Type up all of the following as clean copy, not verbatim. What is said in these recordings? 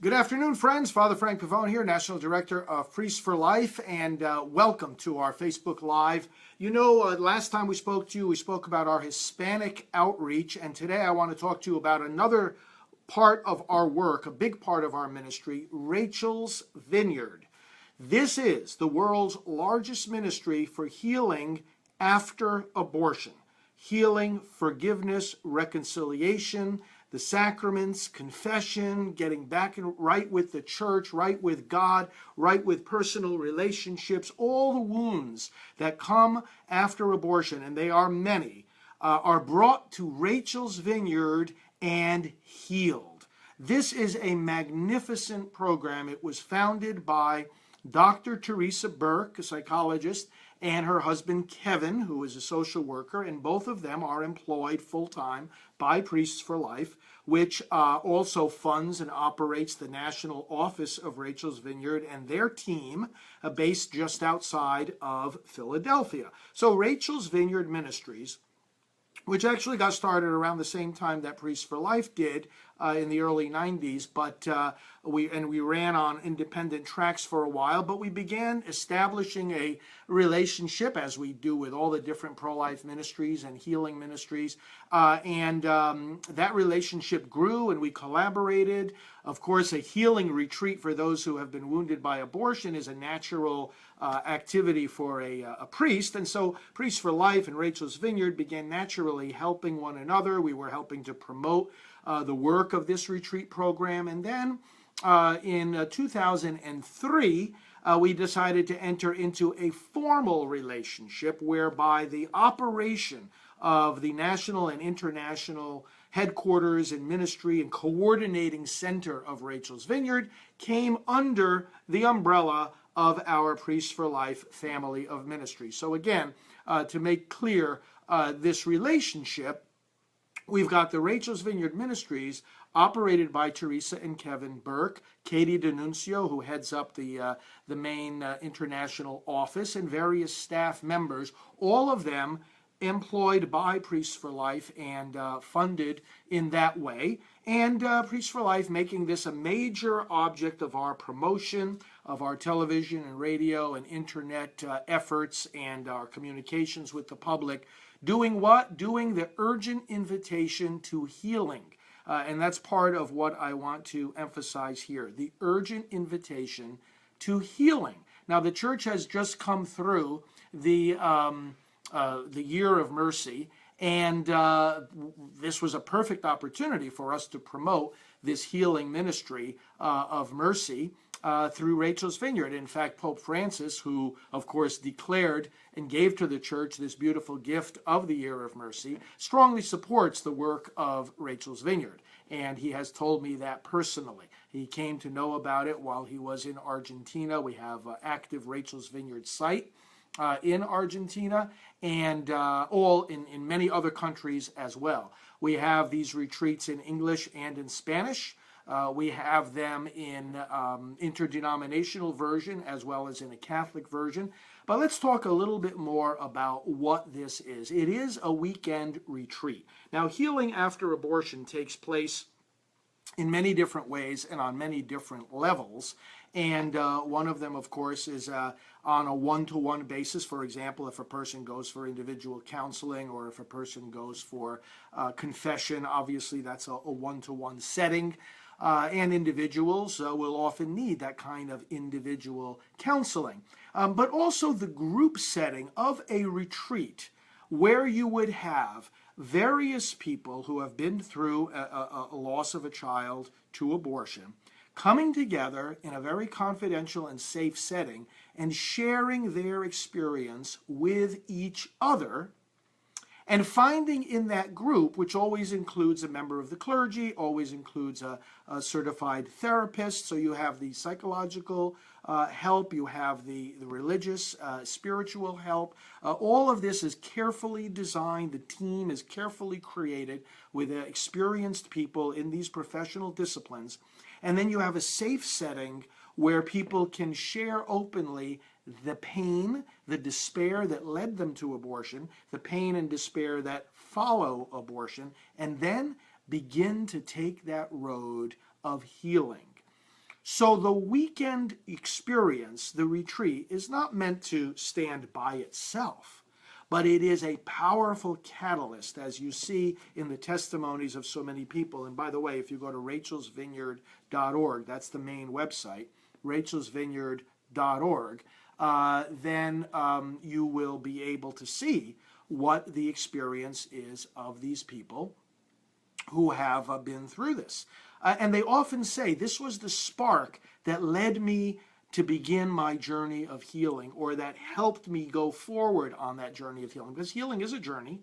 Good afternoon, friends. Father Frank Pavone here, National Director of Priests for Life, and welcome to our Facebook Live. You know, last time we spoke to you, we spoke about our Hispanic outreach, and today I want to talk to you about another part of our work, a big part of our ministry, Rachel's Vineyard. This is the world's largest ministry for healing after abortion. Healing, forgiveness, reconciliation, the sacraments, confession, getting back right with the church, right with God, right with personal relationships, all the wounds that come after abortion, and they are many, are brought to Rachel's Vineyard and healed. This is a magnificent program. It was founded by Dr. Teresa Burke, a psychologist, and her husband Kevin, who is a social worker, and both of them are employed full-time by Priests for Life, which also funds and operates the national office of Rachel's Vineyard and their team based just outside of Philadelphia. So Rachel's Vineyard Ministries, which actually got started around the same time that Priests for Life did in the early 90s, but we ran on independent tracks for a while, but we began establishing a relationship, as we do with all the different pro-life ministries and healing ministries, and that relationship grew and we collaborated. Of course, a healing retreat for those who have been wounded by abortion is a natural activity for a priest, and so Priests for Life and Rachel's Vineyard began naturally helping one another. We were helping to promote the work of this retreat program, and then in 2003, we decided to enter into a formal relationship whereby the operation of the national and international headquarters and ministry and coordinating center of Rachel's Vineyard came under the umbrella of our Priests for Life family of ministry. So again, to make clear this relationship, we've got the Rachel's Vineyard Ministries operated by Teresa and Kevin Burke, Katie D'Annunzio, who heads up the main international office, and various staff members, all of them employed by Priests for Life and funded in that way. And Priests for Life making this a major object of our promotion, of our television and radio and internet efforts and our communications with the public. Doing what? Doing the urgent invitation to healing. And that's part of what I want to emphasize here, the urgent invitation to healing. Now, the church has just come through the year of mercy, and this was a perfect opportunity for us to promote this healing ministry of mercy through Rachel's Vineyard. In fact, Pope Francis, who of course declared and gave to the church this beautiful gift of the Year of Mercy, strongly supports the work of Rachel's Vineyard. And he has told me that personally. He came to know about it while he was in Argentina. We have an active Rachel's Vineyard site in Argentina, and all in many other countries as well. We have these retreats in English and in Spanish. We have them in interdenominational version as well as in a Catholic version. But let's talk a little bit more about what this is. It is a weekend retreat. Now, healing after abortion takes place in many different ways and on many different levels. And one of them, of course, is on a one-to-one basis. For example, if a person goes for individual counseling or if a person goes for confession, obviously that's a one-to-one setting. And individuals will often need that kind of individual counseling. But also the group setting of a retreat where you would have various people who have been through a loss of a child to abortion coming together in a very confidential and safe setting and sharing their experience with each other, and finding in that group, which always includes a member of the clergy, always includes a certified therapist, so you have the psychological help, you have the religious, spiritual help. All of this is carefully designed. The team is carefully created with experienced people in these professional disciplines. And then you have a safe setting where people can share openly the pain, the despair that led them to abortion, the pain and despair that follow abortion, and then begin to take that road of healing. So the weekend experience, the retreat, is not meant to stand by itself, but it is a powerful catalyst, as you see in the testimonies of so many people. And by the way, if you go to rachelsvineyard.org, that's the main website, rachelsvineyard.org, then you will be able to see what the experience is of these people who have been through this. And they often say, this was the spark that led me to begin my journey of healing, or that helped me go forward on that journey of healing. Because healing is a journey,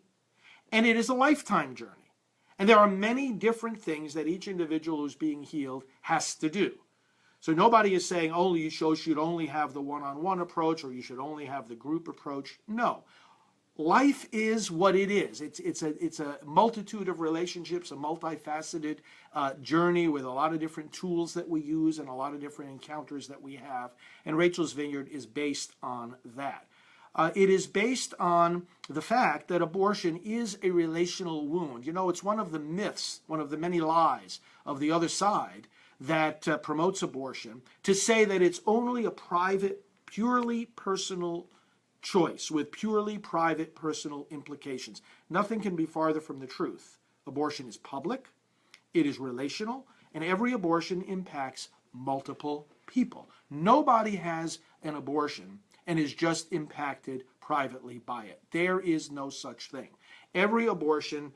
and it is a lifetime journey. And there are many different things that each individual who's being healed has to do. So nobody is saying, oh, you should only have the one-on-one approach, or you should only have the group approach. No. Life is what it is. It's a multitude of relationships, a multifaceted journey with a lot of different tools that we use and a lot of different encounters that we have. And Rachel's Vineyard is based on that. It is based on the fact that abortion is a relational wound. You know, it's one of the myths, one of the many lies of the other side that promotes abortion, to say that it's only a private, purely personal choice with purely private personal implications. Nothing can be farther from the truth. Abortion is public, it is relational, and every abortion impacts multiple people. Nobody has an abortion and is just impacted privately by it. There is no such thing. Every abortion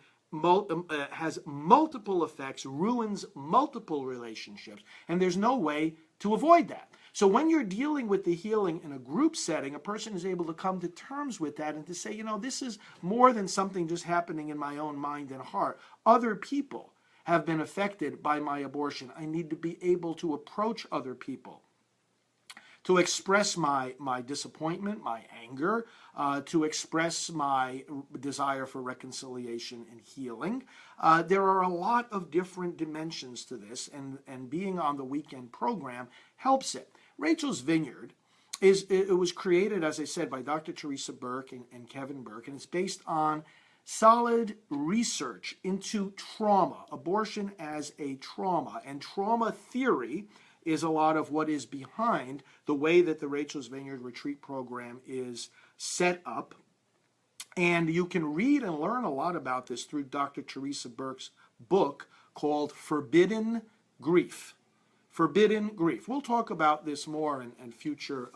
has multiple effects, ruins multiple relationships, and there's no way to avoid that. So when you're dealing with the healing in a group setting, a person is able to come to terms with that and to say, you know, this is more than something just happening in my own mind and heart. Other people have been affected by my abortion. I need to be able to approach other people, to express my disappointment, my anger, to express my desire for reconciliation and healing. There are a lot of different dimensions to this, and being on the weekend program helps it. Rachel's Vineyard it was created, as I said, by Dr. Teresa Burke and Kevin Burke, and it's based on solid research into trauma, abortion as a trauma, and trauma theory is a lot of what is behind the way that the Rachel's Vineyard Retreat Program is set up. And you can read and learn a lot about this through Dr. Teresa Burke's book called Forbidden Grief. Forbidden Grief. We'll talk about this more in future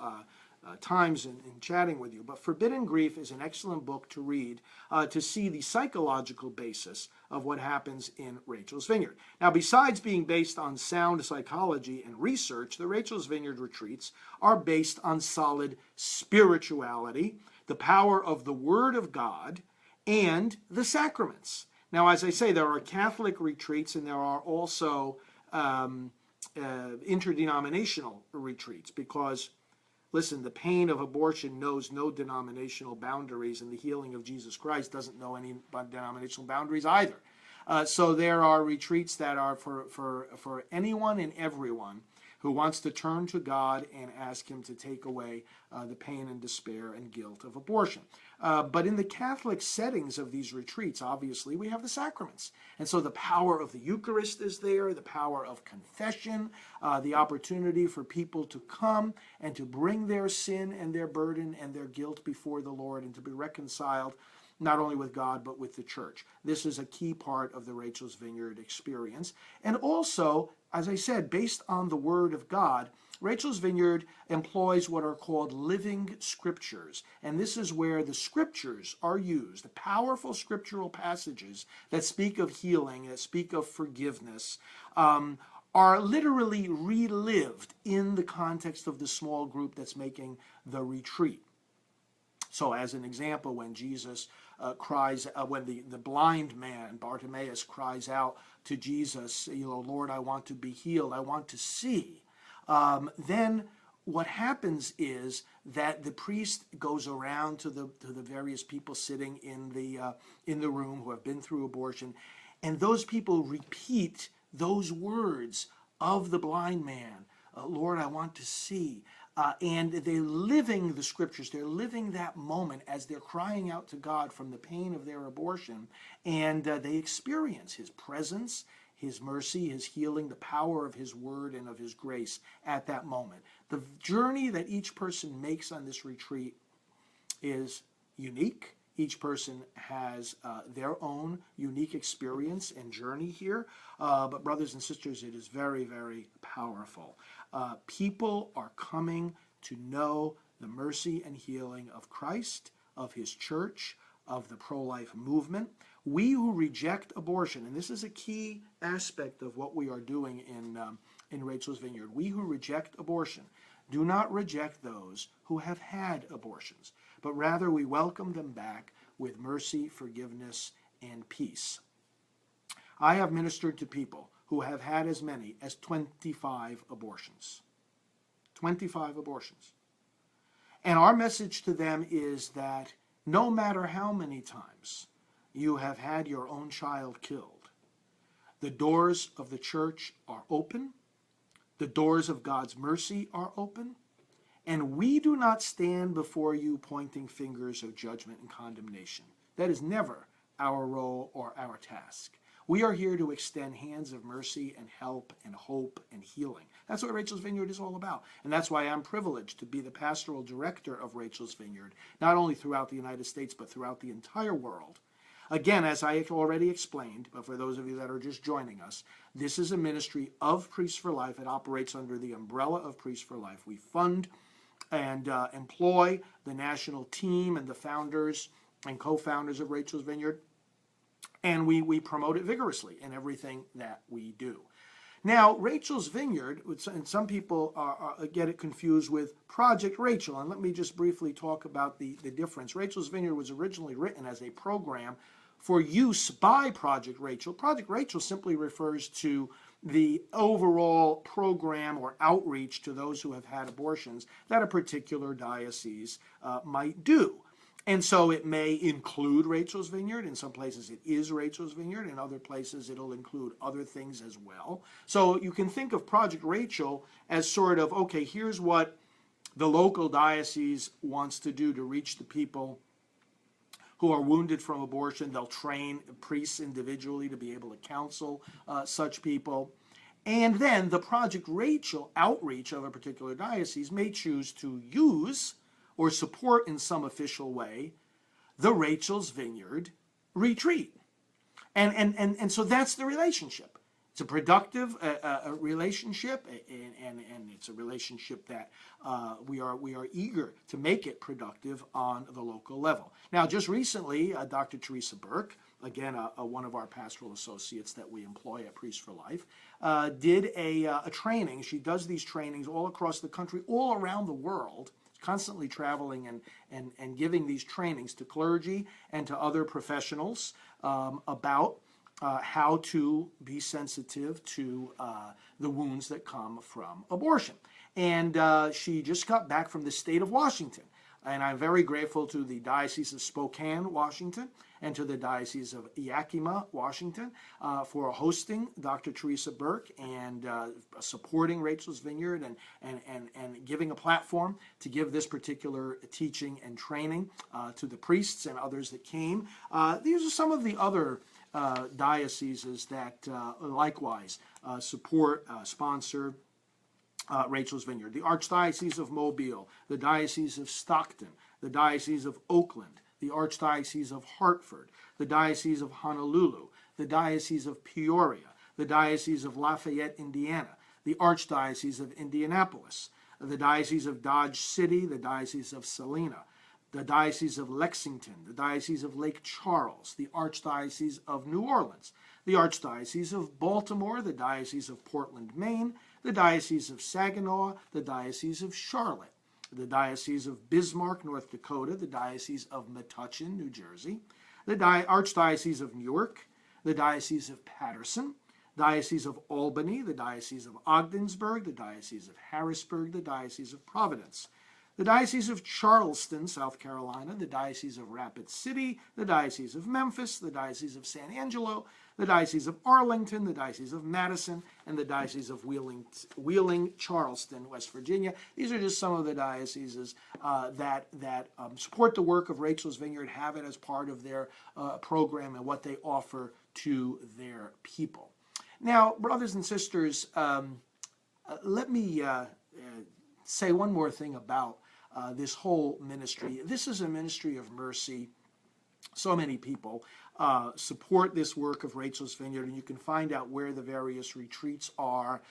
times in chatting with you, but Forbidden Grief is an excellent book to read to see the psychological basis of what happens in Rachel's Vineyard. Now, besides being based on sound psychology and research, the Rachel's Vineyard retreats are based on solid spirituality, the power of the Word of God, and the sacraments. Now, as I say, there are Catholic retreats and there are also interdenominational retreats, because listen, the pain of abortion knows no denominational boundaries, and the healing of Jesus Christ doesn't know any denominational boundaries either. So there are retreats that are for anyone and everyone who wants to turn to God and ask Him to take away the pain and despair and guilt of abortion. But in the Catholic settings of these retreats, obviously, we have the sacraments. And so the power of the Eucharist is there, the power of confession, the opportunity for people to come and to bring their sin and their burden and their guilt before the Lord and to be reconciled not only with God, but with the church. This is a key part of the Rachel's Vineyard experience. And also, as I said, based on the Word of God, Rachel's Vineyard employs what are called living scriptures. And this is where the scriptures are used, the powerful scriptural passages that speak of healing, that speak of forgiveness, are literally relived in the context of the small group that's making the retreat. So as an example, when Jesus cries, when the blind man, Bartimaeus, cries out to Jesus, you know, Lord, I want to be healed, I want to see. Then what happens is that the priest goes around to the various people sitting in the room who have been through abortion, and those people repeat those words of the blind man, Lord, I want to see. And they're living the scriptures. They're living that moment as they're crying out to God from the pain of their abortion. And they experience His presence, his mercy, his healing, the power of his word and of his grace at that moment. The journey that each person makes on this retreat is unique. Each person has their own unique experience and journey here. But brothers and sisters, it is very, very powerful. People are coming to know the mercy and healing of Christ, of his church, of the pro-life movement. We who reject abortion, and this is a key aspect of what we are doing in Rachel's Vineyard, we who reject abortion do not reject those who have had abortions, but rather we welcome them back with mercy, forgiveness, and peace. I have ministered to people who have had as many as 25 abortions. 25 abortions. And our message to them is that no matter how many times you have had your own child killed, the doors of the church are open, the doors of God's mercy are open, and we do not stand before you pointing fingers of judgment and condemnation. That is never our role or our task. We are here to extend hands of mercy and help and hope and healing. That's what Rachel's Vineyard is all about. And that's why I'm privileged to be the pastoral director of Rachel's Vineyard, not only throughout the United States, but throughout the entire world. Again, as I already explained, but for those of you that are just joining us, this is a ministry of Priests for Life. It operates under the umbrella of Priests for Life. We fund and employ the national team and the founders and co-founders of Rachel's Vineyard, and we promote it vigorously in everything that we do. Now, Rachel's Vineyard, and some people get it confused with Project Rachel, and let me just briefly talk about the difference. Rachel's Vineyard was originally written as a program for use by Project Rachel. Project Rachel simply refers to the overall program or outreach to those who have had abortions that a particular diocese might do. And so it may include Rachel's Vineyard. In some places it is Rachel's Vineyard. In other places it'll include other things as well. So you can think of Project Rachel as sort of, okay, here's what the local diocese wants to do to reach the people who are wounded from abortion. They'll train priests individually to be able to counsel such people. And then the Project Rachel outreach of a particular diocese may choose to use or support in some official way the Rachel's Vineyard retreat. And so that's the relationship. It's a productive relationship, and it's a relationship that we are eager to make it productive on the local level. Now, just recently, Dr. Teresa Burke, again, one of our pastoral associates that we employ at Priests for Life, did a training. She does these trainings all across the country, all around the world, constantly traveling and giving these trainings to clergy and to other professionals about how to be sensitive to the wounds that come from abortion. And she just got back from the state of Washington. And I'm very grateful to the Diocese of Spokane, Washington, and to the Diocese of Yakima, Washington, for hosting Dr. Teresa Burke and supporting Rachel's Vineyard and giving a platform to give this particular teaching and training to the priests and others that came. These are some of the other dioceses that likewise support, sponsor Rachel's Vineyard. The Archdiocese of Mobile, the Diocese of Stockton, the Diocese of Oakland, the Archdiocese of Hartford, the Diocese of Honolulu, the Diocese of Peoria, the Diocese of Lafayette, Indiana, the Archdiocese of Indianapolis, the Diocese of Dodge City, the Diocese of Salina, the Diocese of Lexington, the Diocese of Lake Charles, the Archdiocese of New Orleans, the Archdiocese of Baltimore, the Diocese of Portland, Maine, the Diocese of Saginaw, the Diocese of Charlotte, the Diocese of Bismarck, North Dakota, the Diocese of Metuchen, New Jersey, the Archdiocese of Newark, the Diocese of Patterson, Diocese of Albany, the Diocese of Ogdensburg, the Diocese of Harrisburg, the Diocese of Providence, the Diocese of Charleston, South Carolina, the Diocese of Rapid City, the Diocese of Memphis, the Diocese of San Angelo, the Diocese of Arlington, the Diocese of Madison, and the Diocese of Wheeling, Charleston, West Virginia. These are just some of the dioceses that support the work of Rachel's Vineyard, have it as part of their program and what they offer to their people. Now, brothers and sisters, let me say one more thing about this whole ministry. This is a ministry of mercy. So many people support this work of Rachel's Vineyard, and you can find out where the various retreats are.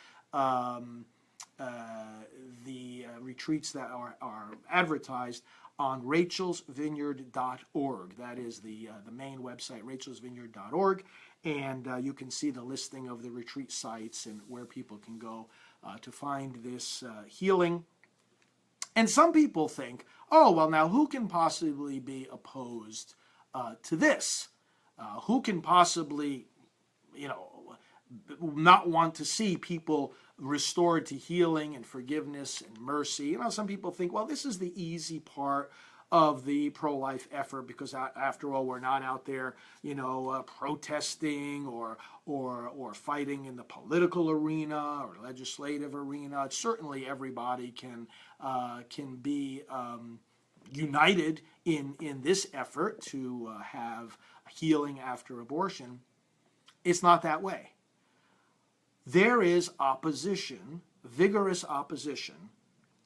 The retreats that are advertised on rachelsvineyard.org. That is the main website, rachelsvineyard.org, and you can see the listing of the retreat sites and where people can go to find this healing. And some people think, oh, well, now who can possibly be opposed to this? Who can possibly, not want to see people restored to healing and forgiveness and mercy? Some people think, well, this is the easy part of the pro-life effort because after all, we're not out there, protesting or fighting in the political arena or legislative arena. Certainly, everybody can be united in this effort to have healing after abortion. It's not that way. There is opposition, vigorous opposition,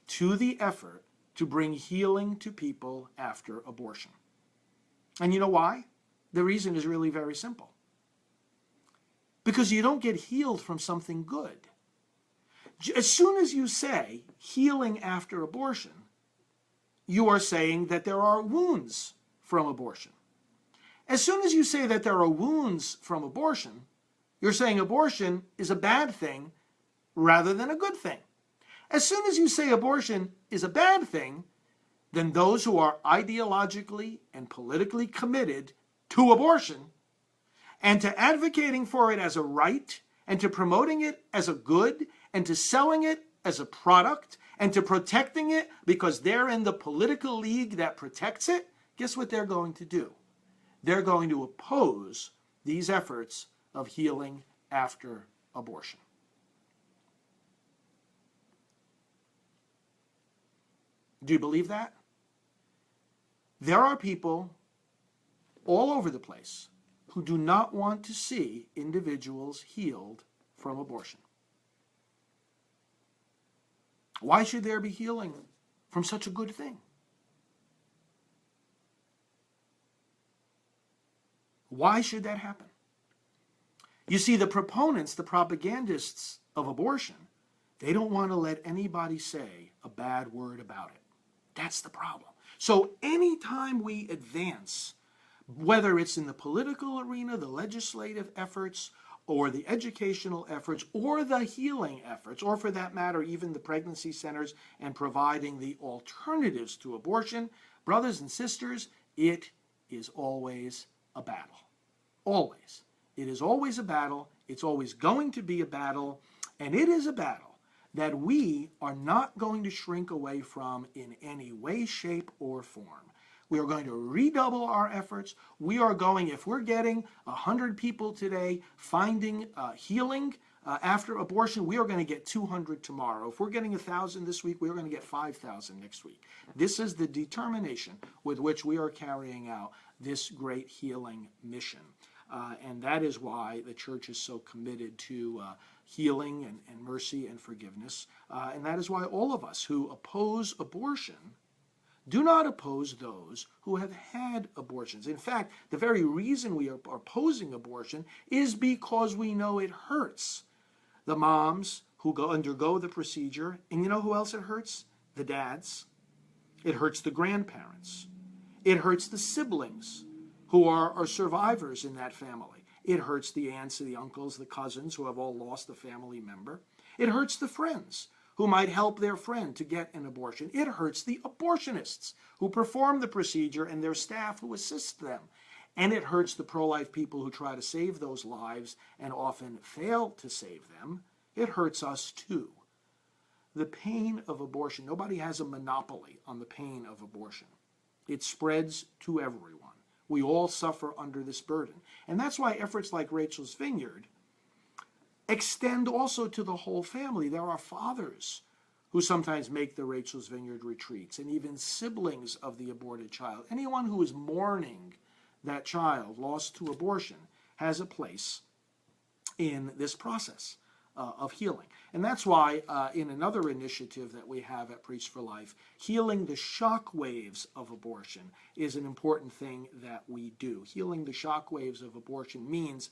to the effort to bring healing to people after abortion. And you know why? The reason is really very simple. Because you don't get healed from something good. As soon as you say healing after abortion, you are saying that there are wounds from abortion. As soon as you say that there are wounds from abortion, you're saying abortion is a bad thing rather than a good thing. As soon as you say abortion is a bad thing, then those who are ideologically and politically committed to abortion and to advocating for it as a right and to promoting it as a good and to selling it as a product and to protecting it because they're in the political league that protects it, guess what they're going to do? They're going to oppose these efforts of healing after abortion. Do you believe that? There are people all over the place who do not want to see individuals healed from abortion. Why should there be healing from such a good thing? Why should that happen? You see, the proponents, the propagandists of abortion, they don't want to let anybody say a bad word about it. That's the problem. So anytime we advance, whether it's in the political arena, the legislative efforts, or the educational efforts, or the healing efforts, or for that matter, even the pregnancy centers and providing the alternatives to abortion, brothers and sisters, it is always a battle. Always. It is always a battle. It's always going to be a battle. And it is a battle that we are not going to shrink away from in any way, shape, or form. We are going to redouble our efforts. We are going, if we're getting 100 people today finding healing after abortion, we are going to get 200 tomorrow. If we're getting 1,000 this week, we're going to get 5,000 next week. This is the determination with which we are carrying out this great healing mission. And that is why the church is so committed to healing and mercy and forgiveness. And that is why all of us who oppose abortion do not oppose those who have had abortions. In fact, the very reason we are opposing abortion is because we know it hurts the moms who undergo the procedure. And you know who else it hurts? The dads. It hurts the grandparents. It hurts the siblings who are survivors in that family. It hurts the aunts, the uncles, the cousins who have all lost a family member. It hurts the friends who might help their friend to get an abortion. It hurts the abortionists who perform the procedure and their staff who assist them. And it hurts the pro-life people who try to save those lives and often fail to save them. It hurts us too. The pain of abortion, nobody has a monopoly on the pain of abortion. It spreads to everyone. We all suffer under this burden. And that's why efforts like Rachel's Vineyard extend also to the whole family. There are fathers who sometimes make the Rachel's Vineyard retreats, and even siblings of the aborted child. Anyone who is mourning that child lost to abortion has a place in this process of healing. And that's why in another initiative that we have at Priests for Life, healing the shock waves of abortion is an important thing that we do. Healing the shock waves of abortion means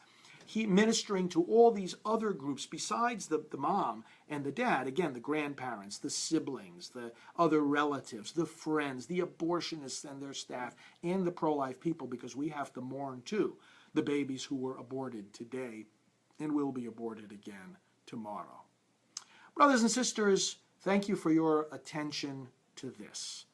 ministering to all these other groups besides the mom and the dad, again, the grandparents, the siblings, the other relatives, the friends, the abortionists and their staff, and the pro-life people, because we have to mourn too the babies who were aborted today and will be aborted again tomorrow. Brothers and sisters, thank you for your attention to this.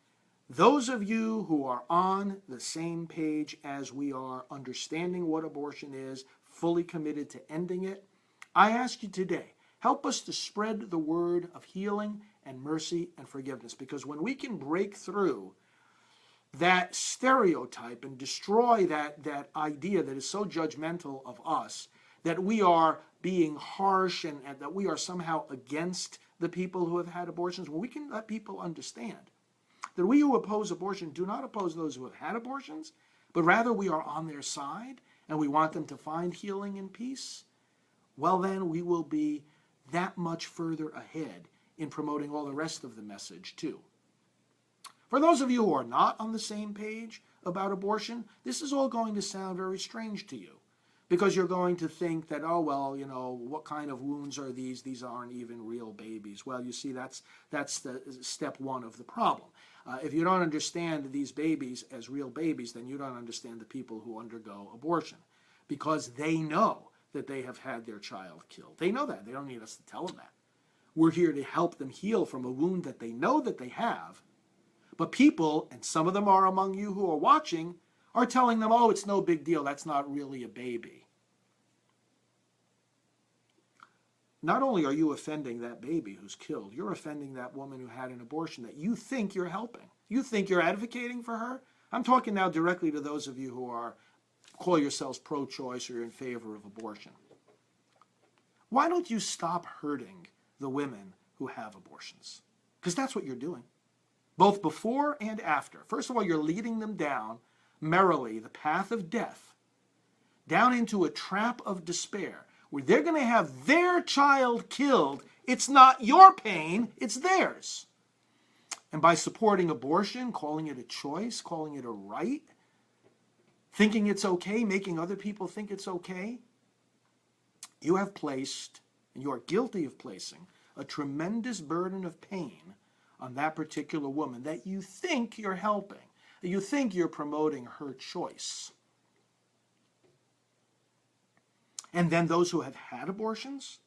Those of you who are on the same page as we are, understanding what abortion is, fully committed to ending it, I ask you today, help us to spread the word of healing and mercy and forgiveness, because when we can break through that stereotype and destroy that idea that is so judgmental of us, that we are being harsh and that we are somehow against the people who have had abortions, when we can let people understand that we who oppose abortion do not oppose those who have had abortions, but rather we are on their side and we want them to find healing and peace, well then we will be that much further ahead in promoting all the rest of the message too. For those of you who are not on the same page about abortion, this is all going to sound very strange to you, because you're going to think that, oh, well, you know, what kind of wounds are these? These aren't even real babies. Well, you see, that's the step one of the problem. If you don't understand these babies as real babies, then you don't understand the people who undergo abortion, because they know that they have had their child killed. They know that. They don't need us to tell them that. We're here to help them heal from a wound that they know that they have. But people, and some of them are among you who are watching, are telling them, oh, it's no big deal. That's not really a baby. Not only are you offending that baby who's killed, you're offending that woman who had an abortion that you think you're helping. You think you're advocating for her? I'm talking now directly to those of you who call yourselves pro-choice or in favor of abortion. Why don't you stop hurting the women who have abortions? Because that's what you're doing, both before and after. First of all, you're leading them down merrily the path of death, down into a trap of despair, where they're going to have their child killed. It's not your pain, it's theirs. And by supporting abortion, calling it a choice, calling it a right, thinking it's okay, making other people think it's okay, you have placed, and you are guilty of placing, a tremendous burden of pain on that particular woman that you think you're helping, that you think you're promoting her choice. And then those who have had abortions,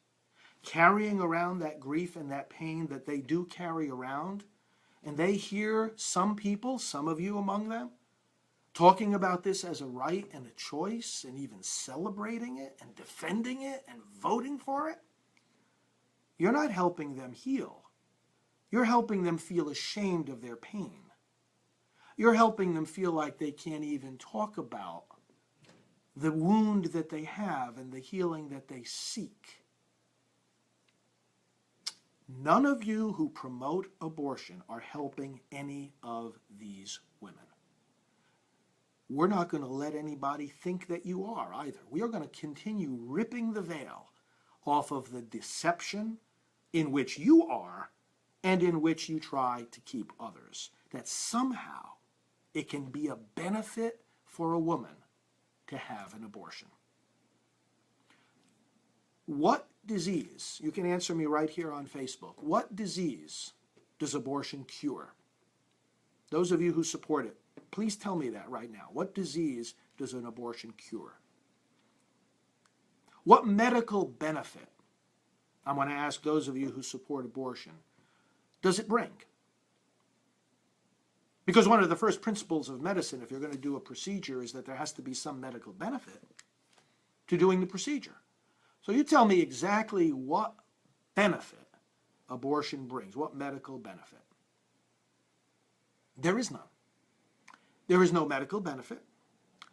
carrying around that grief and that pain that they do carry around, and they hear some people, some of you among them, talking about this as a right and a choice, and even celebrating it and defending it and voting for it, you're not helping them heal. You're helping them feel ashamed of their pain. You're helping them feel like they can't even talk about the wound that they have and the healing that they seek. None of you who promote abortion are helping any of these women. We're not going to let anybody think that you are either. We are going to continue ripping the veil off of the deception in which you are and in which you try to keep others, that somehow it can be a benefit for a woman to have an abortion. What disease, you can answer me right here on Facebook, what disease does abortion cure? Those of you who support it, please tell me that right now. What disease does an abortion cure? What medical benefit, I'm going to ask those of you who support abortion, does it bring? Because one of the first principles of medicine, if you're going to do a procedure, is that there has to be some medical benefit to doing the procedure. So you tell me exactly what benefit abortion brings, what medical benefit. There is none. There is no medical benefit.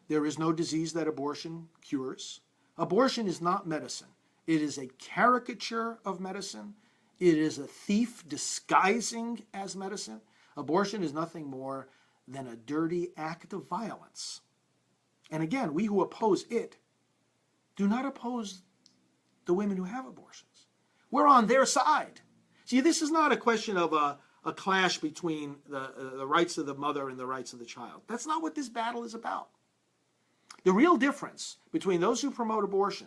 There is no disease that abortion cures. Abortion is not medicine. It is a caricature of medicine. It is a thief disguising as medicine. Abortion is nothing more than a dirty act of violence. And again, we who oppose it do not oppose the women who have abortions. We're on their side. See, this is not a question of a clash between the rights of the mother and the rights of the child. That's not what this battle is about. The real difference between those who promote abortion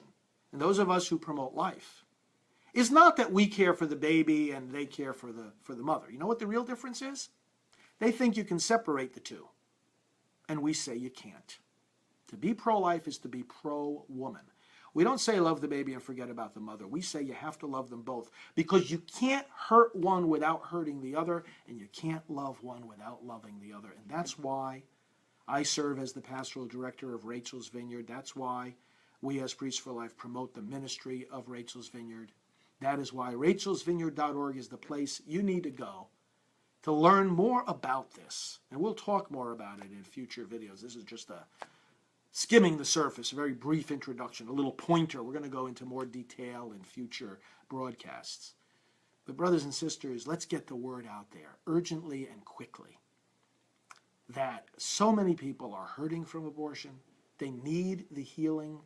and those of us who promote life is not that we care for the baby and they care for the mother. You know what the real difference is? They think you can separate the two, and we say you can't. To be pro-life is to be pro-woman. We don't say love the baby and forget about the mother. We say you have to love them both, because you can't hurt one without hurting the other, and you can't love one without loving the other. And that's why I serve as the pastoral director of Rachel's Vineyard. That's why we as Priests for Life promote the ministry of Rachel's Vineyard. That is why rachelsvineyard.org is the place you need to go to learn more about this. And we'll talk more about it in future videos. This is just a skimming the surface, a very brief introduction, a little pointer. We're going to go into more detail in future broadcasts. But brothers and sisters, let's get the word out there urgently and quickly that so many people are hurting from abortion. They need the healing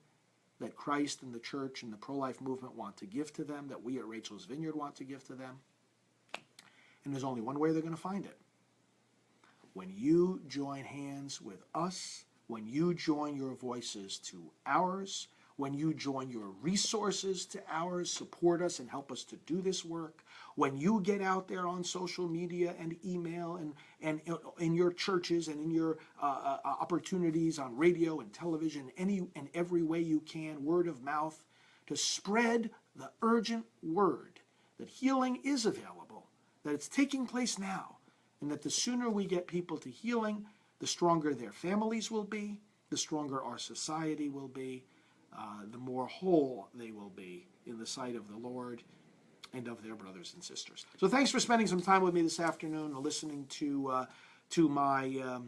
that Christ and the church and the pro-life movement want to give to them, that we at Rachel's Vineyard want to give to them. And there's only one way they're going to find it. When you join hands with us, when you join your voices to ours, when you join your resources to ours, support us and help us to do this work, when you get out there on social media and email and in your churches and in your opportunities on radio and television, any and every way you can, word of mouth, to spread the urgent word that healing is available, that it's taking place now, and that the sooner we get people to healing, the stronger their families will be, the stronger our society will be, the more whole they will be in the sight of the Lord and of their brothers and sisters. So thanks for spending some time with me this afternoon and listening to my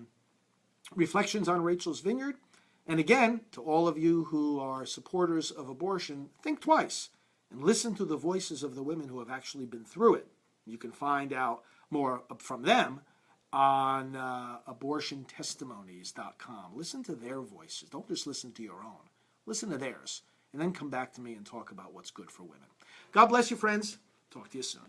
reflections on Rachel's Vineyard. And again, to all of you who are supporters of abortion, think twice and listen to the voices of the women who have actually been through it. You can find out more from them on abortiontestimonies.com. Listen to their voices. Don't just listen to your own. Listen to theirs, and then come back to me and talk about what's good for women. God bless you, friends. Talk to you soon.